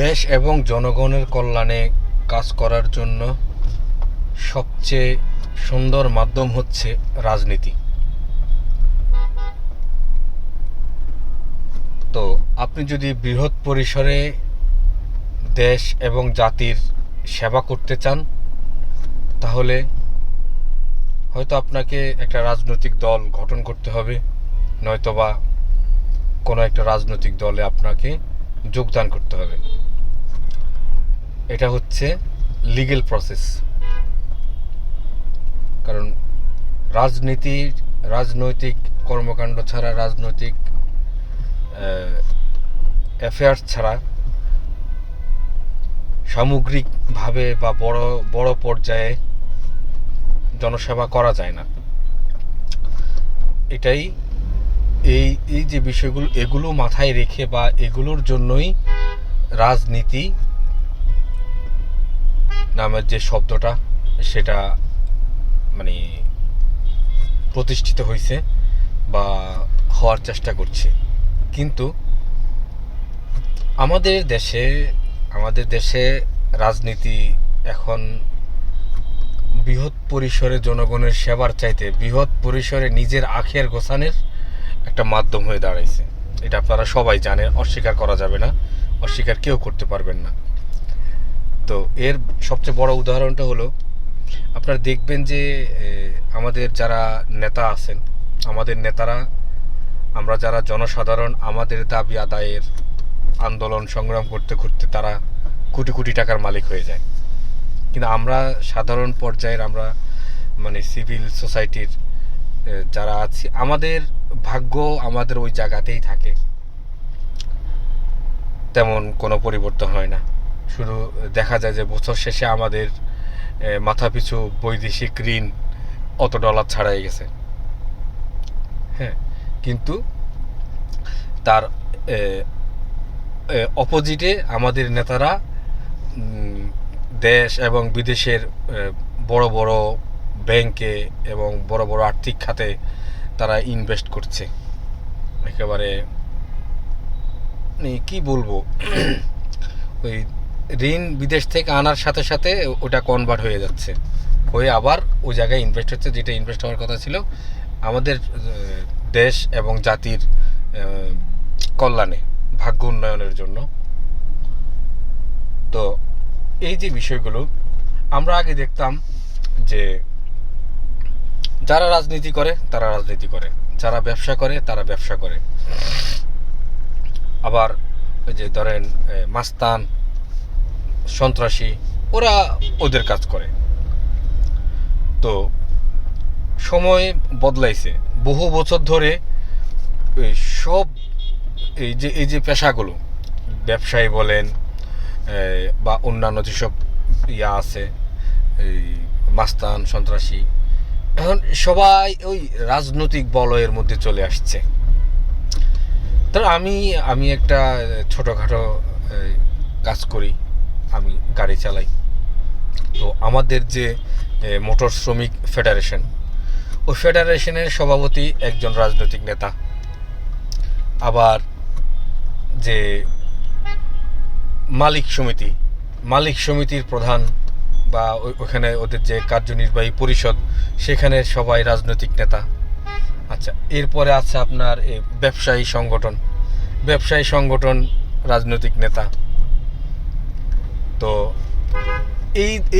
দেশ এবং জনগণের কল্যাণে কাজ করার জন্য সবচেয়ে সুন্দর মাধ্যম হচ্ছে রাজনীতি। তো আপনি যদি বৃহৎ পরিসরে দেশ এবং জাতির সেবা করতে চান, তাহলে হয়তো আপনাকে একটা রাজনৈতিক দল গঠন করতে হবে, নয়তোবা কোনো একটা রাজনৈতিক দলে আপনাকে যোগদান করতে হবে। এটা হচ্ছে লিগ্যাল প্রসেস। কারণ রাজনৈতিক কর্মকাণ্ড ছাড়া, রাজনৈতিক অ্যাফেয়ার্স ছাড়া সামগ্রিকভাবে বা বড় বড় পর্যায়ে জনসেবা করা যায় না। এটাই এই যে বিষয়গুলো, এগুলো মাথায় রেখে বা এগুলোর জন্যই রাজনীতি নামের যে শব্দটা, সেটা মানে প্রতিষ্ঠিত হয়েছে বা হওয়ার চেষ্টা করছে। কিন্তু আমাদের দেশে রাজনীতি এখন বৃহৎ পরিসরে জনগণের সেবার চাইতে বৃহৎ পরিসরে নিজের আখের গোছানোর একটা মাধ্যম হয়ে দাঁড়াইছে। এটা আপনারা সবাই জানেন, অস্বীকার করা যাবে না, অস্বীকার কেউ করতে পারবেন না। তো এর সবচেয়ে বড় উদাহরণটা হলো, আপনারা দেখবেন যে আমাদের যারা নেতা আছেন, আমাদের নেতারা, আমরা যারা জনসাধারণ, আমাদের দাবি আদায়ের আন্দোলন সংগ্রাম করতে করতে তারা কোটি কোটি টাকার মালিক হয়ে যায়। কিন্তু আমরা সাধারণ পর্যায়ের, আমরা মানে সিভিল সোসাইটির যারা আছি, আমাদের ভাগ্য আমাদের ওই জায়গাতেই থাকে, তেমন কোনো পরিবর্তন হয় না। শুধু দেখা যায় যে বছর শেষে আমাদের মাথাপিছু বৈদেশিক ঋণ অত ডলার ছাড়াই গেছে। হ্যাঁ, কিন্তু তার অপোজিটে আমাদের নেতারা দেশ এবং বিদেশের বড় বড় ব্যাংকে এবং বড় বড় আর্থিক খাতে তারা ইনভেস্ট করছে। একেবারে কি বলবো, ওই ঋণ বিদেশ থেকে আনার সাথে সাথে ওটা কনভার্ট হয়ে যাচ্ছে, হয়ে আবার ওই জায়গায় ইনভেস্ট হচ্ছে, যেটা ইনভেস্ট হওয়ার কথা ছিল আমাদের দেশ এবং জাতির কল্যাণে, ভাগ্য উন্নয়নের জন্য। তো এই যে বিষয়গুলো আমরা আগে দেখতাম যে যারা রাজনীতি করে তারা রাজনীতি করে, যারা ব্যবসা করে তারা ব্যবসা করে। আবার ওই যে ধরেন মাস্তান, সন্ত্রাসী, ওরা ওদের কাজ করে। তো সময় বদলাইছে, বহু বছর ধরে সব এই যে পেশাগুলো, ব্যবসায়ী বলেন বা অন্যান্য যেসব আছে, এই মাস্তান, সন্ত্রাসী, এখন সবাই ওই রাজনৈতিক বলয়ের মধ্যে চলে আসছে। তো আমি একটা ছোটোখাটো কাজ করি, আমি গাড়ি চালাই। তো আমাদের যে মোটর শ্রমিক ফেডারেশন, ওই ফেডারেশনের সভাপতি একজন রাজনৈতিক নেতা। আবার যে মালিক সমিতির প্রধান বা ওখানে ওদের যে কার্যনির্বাহী পরিষদ, সেখানে সবাই রাজনৈতিক নেতা। আচ্ছা, এরপরে আছে আপনার ব্যবসায়ী সংগঠন রাজনৈতিক নেতা। তো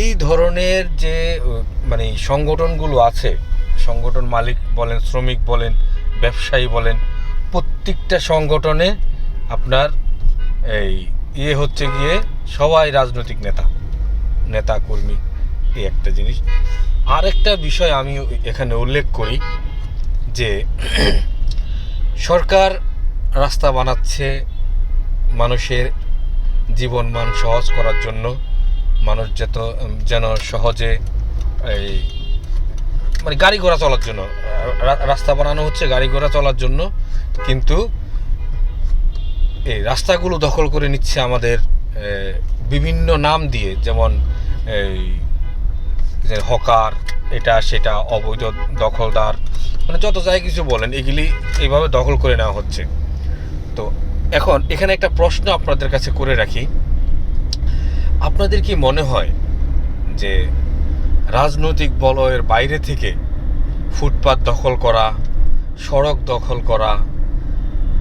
এই ধরনের যে মানে সংগঠনগুলো আছে, সংগঠন, মালিক বলেন, শ্রমিক বলেন, ব্যবসায়ী বলেন, প্রত্যেকটা সংগঠনে আপনার হচ্ছে গিয়ে সবাই রাজনৈতিক নেতা কর্মী। এই একটা জিনিস। আরেকটা বিষয় আমি এখানে উল্লেখ করি যে সরকার রাস্তা বানাচ্ছে মানুষের জীবনমান সহজ করার জন্য, মানুষ যেন সহজে মানে গাড়ি ঘোড়া চলার জন্য রাস্তা বানানো হচ্ছে, গাড়ি ঘোড়া চলার জন্য। কিন্তু এই রাস্তাগুলো দখল করে নিচ্ছে আমাদের বিভিন্ন নাম দিয়ে, যেমন এই হকার, এটা সেটা, অবৈধ দখলদার, মানে যত যাই কিছু বলেন, এগুলি এইভাবে দখল করে নেওয়া হচ্ছে। তো এখন এখানে একটা প্রশ্ন আপনাদের কাছে করে রাখি আপনাদের কি মনে হয় যে রাজনৈতিক বলয়ের বাইরে থেকে ফুটপাত দখল করা, সড়ক দখল করা,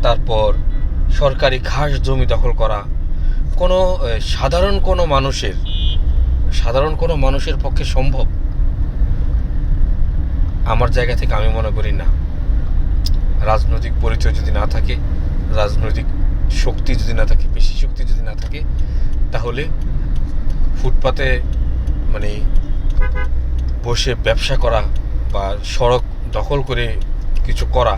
তারপর সরকারি খাস জমি দখল করা কোনো সাধারণ কোনো মানুষের পক্ষে সম্ভব? আমার জায়গা থেকে আমি মনে করি না। রাজনৈতিক পরিচয় যদি না থাকে, রাজনৈতিক শক্তি যদি না থাকে, পেশি শক্তি যদি না থাকে, তাহলে ফুটপাতে মানে বসে ব্যবসা করা বা সড়ক দখল করে কিছু করা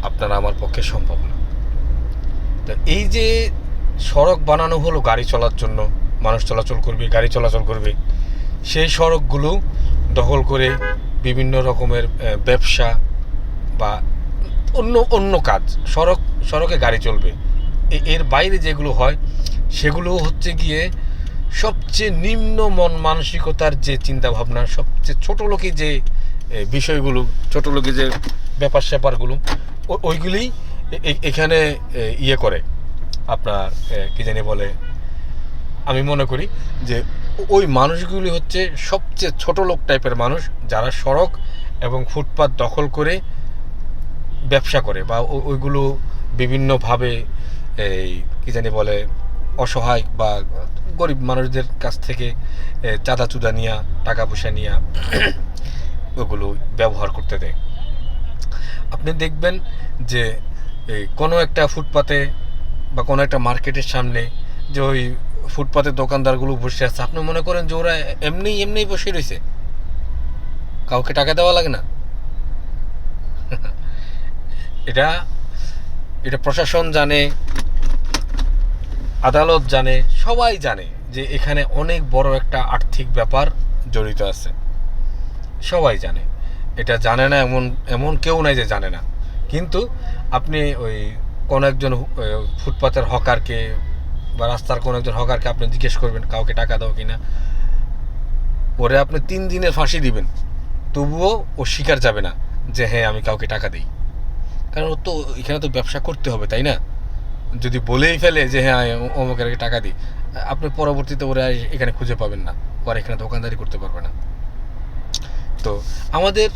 আপনার আমার পক্ষে সম্ভব না। তো এই যে সড়ক বানানো হলো গাড়ি চলার জন্য, মানুষ চলাচল করবে, গাড়ি চলাচল করবে, সেই সড়কগুলো দখল করে বিভিন্ন রকমের ব্যবসা বা অন্য কাজ, সড়কে গাড়ি চলবে, এর বাইরে যেগুলো হয় সেগুলো হচ্ছে গিয়ে সবচেয়ে নিম্ন মন মানসিকতার যে চিন্তাভাবনা, সবচেয়ে ছোটোলোকি যে বিষয়গুলো, ছোটোলোকি যে ব্যাপার স্যাপারগুলো, ওইগুলি এখানে ইয়ে করে আপনার কি জানি বলে, আমি মনে করি যে ওই মানুষগুলি হচ্ছে সবচেয়ে ছোট লোক টাইপের মানুষ, যারা সড়ক এবং ফুটপাত দখল করে ব্যবসা করে বা ওইগুলো বিভিন্নভাবে এই কি জানি বলে অসহায় বা গরিব মানুষদের কাছ থেকে চাঁদা চুদা নিয়ে, টাকা পয়সা নিয়ে ওগুলো ব্যবহার করতে দেয়। আপনি দেখবেন যে কোনো একটা ফুটপাতে বা কোনো একটা মার্কেটের সামনে যে ওই ফুটপাতের দোকানদারগুলো বসে আছে, আপনি মনে করেন যে ওরা এমনিই বসে রয়েছে, কাউকে টাকা দেওয়া লাগে না। এটা প্রশাসন জানে, আদালত জানে, সবাই জানে যে এখানে অনেক বড় একটা আর্থিক ব্যাপার জড়িত আছে, সবাই জানে। এটা জানে না এমন কেউ নাই যে জানে না। কিন্তু আপনি ওই কোনো একজন ফুটপাতের হকারকে বা রাস্তার কোনো একজন হকারকে আপনি জিজ্ঞেস করবেন কাউকে টাকা দাও কিনা, ওরে আপনি 3 দিনের ফাঁসি দিবেন, তবুও ও স্বীকার যাবে না যে হ্যাঁ আমি কাউকে টাকা দিই। কারণ ও তো এখানে তো ব্যবসা করতে হবে, তাই না? যদি বলেই ফেলে যে হ্যাঁ অমুকের টাকা দিই, আপনি পরবর্তীতে ওরা এখানে খুঁজে পাবেন না, ওরা এখানে দোকানদারি করতে পারবে না। তো আমাদের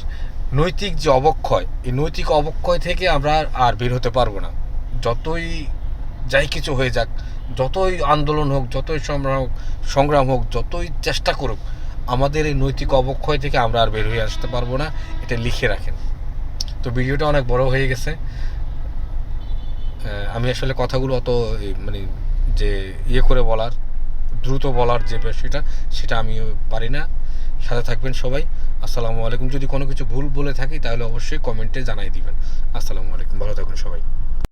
নৈতিক যে অবক্ষয়, এই নৈতিক অবক্ষয় থেকে আমরা আর বের হতে পারবো না। যতই যাই কিছু হয়ে যাক, যতই আন্দোলন হোক, যতই সংগ্রাম হোক, যতই চেষ্টা করুক, আমাদের এই নৈতিক অবক্ষয় থেকে আমরা আর বের হয়ে আসতে পারবো না, এটা লিখে রাখেন। তো ভিডিওটা অনেক বড় হয়ে গেছে, আমি আসলে কথাগুলো অত মানে যে করে বলার, দ্রুত বলার যে বিষয়টা, সেটা আমি পারি না। সাথে থাকবেন সবাই। আসসালামু আলাইকুম। যদি কোনো কিছু ভুল বলে থাকি তাহলে অবশ্যই কমেন্টে জানাই দিবেন। আসসালামু আলাইকুম, ভালো থাকুন সবাই।